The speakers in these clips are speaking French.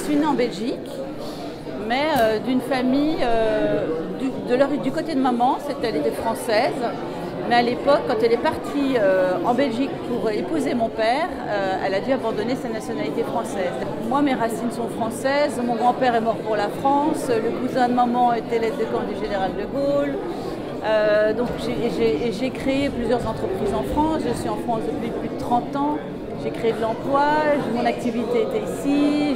suis née en Belgique, mais d'une famille, du côté de maman, elle était française. Mais à l'époque, quand elle est partie en Belgique pour épouser mon père, elle a dû abandonner sa nationalité française. Moi, mes racines sont françaises. Mon grand-père est mort pour la France. Le cousin de maman était l'aide de camp du général de Gaulle. Donc j'ai créé plusieurs entreprises en France. Je suis en France depuis plus de 30 ans. J'ai créé de l'emploi. Mon activité était ici.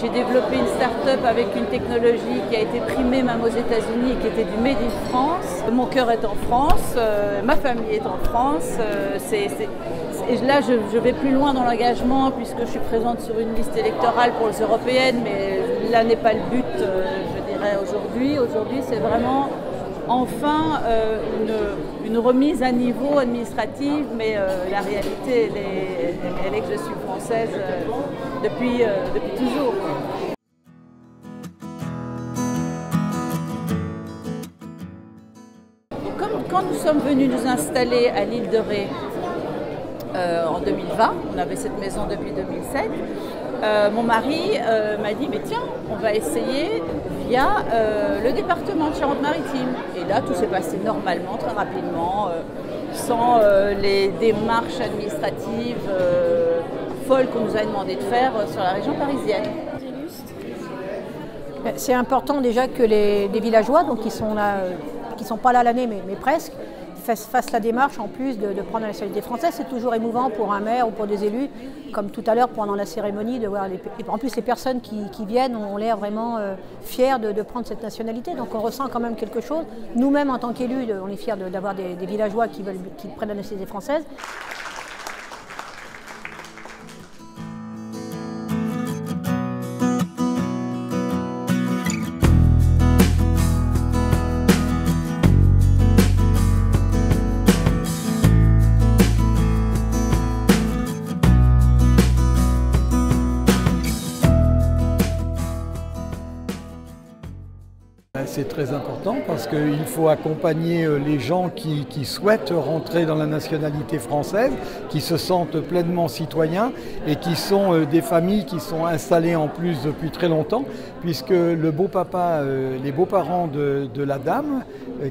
J'ai développé une start-up avec une technologie qui a été primée même aux États-Unis et qui était du Made in France. Mon cœur est en France, ma famille est en France. Et là, je vais plus loin dans l'engagement puisque je suis présente sur une liste électorale pour les européennes, mais là n'est pas le but, je dirais, aujourd'hui. Aujourd'hui, c'est vraiment enfin une remise à niveau administrative, mais la réalité, elle est que je suis française depuis toujours. Quand nous sommes venus nous installer à l'île de Ré en 2020, on avait cette maison depuis 2007, mon mari m'a dit, mais tiens, on va essayer via le département de Charente-Maritime. Et là, tout s'est passé normalement, très rapidement, sans les démarches administratives folles qu'on nous a demandé de faire sur la région parisienne. C'est important déjà que les villageois, donc qui sont là, qui ne sont pas là l'année, mais presque, fassent la démarche en plus de prendre la nationalité française. C'est toujours émouvant pour un maire ou pour des élus, comme tout à l'heure pendant la cérémonie, de voir en plus les personnes qui viennent ont l'air vraiment fiers de prendre cette nationalité. Donc on ressent quand même quelque chose. Nous-mêmes en tant qu'élus, on est fiers d'avoir des villageois qui prennent la nationalité française. C'est très important parce qu'il faut accompagner les gens qui souhaitent rentrer dans la nationalité française, qui se sentent pleinement citoyens et qui sont des familles qui sont installées en plus depuis très longtemps, puisque le beau-papa, les beaux-parents de la dame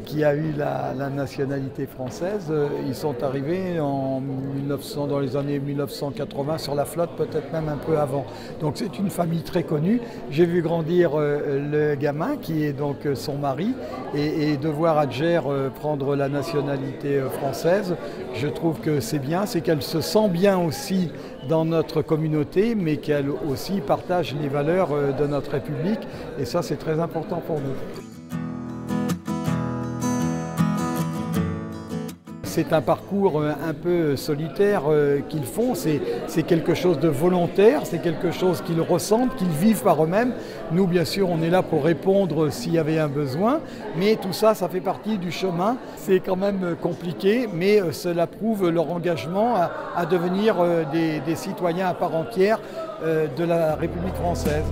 qui a eu la nationalité française, ils sont arrivés dans les années 1980 sur la flotte, peut-être même un peu avant. Donc c'est une famille très connue. J'ai vu grandir le gamin qui est donc son mari et de voir Adjer prendre la nationalité française, je trouve que c'est bien, c'est qu'elle se sent bien aussi dans notre communauté, mais qu'elle aussi partage les valeurs de notre République et ça c'est très important pour nous. C'est un parcours un peu solitaire qu'ils font, c'est quelque chose de volontaire, c'est quelque chose qu'ils ressentent, qu'ils vivent par eux-mêmes. Nous, bien sûr, on est là pour répondre s'il y avait un besoin, mais tout ça, ça fait partie du chemin. C'est quand même compliqué, mais cela prouve leur engagement à devenir des citoyens à part entière de la République française.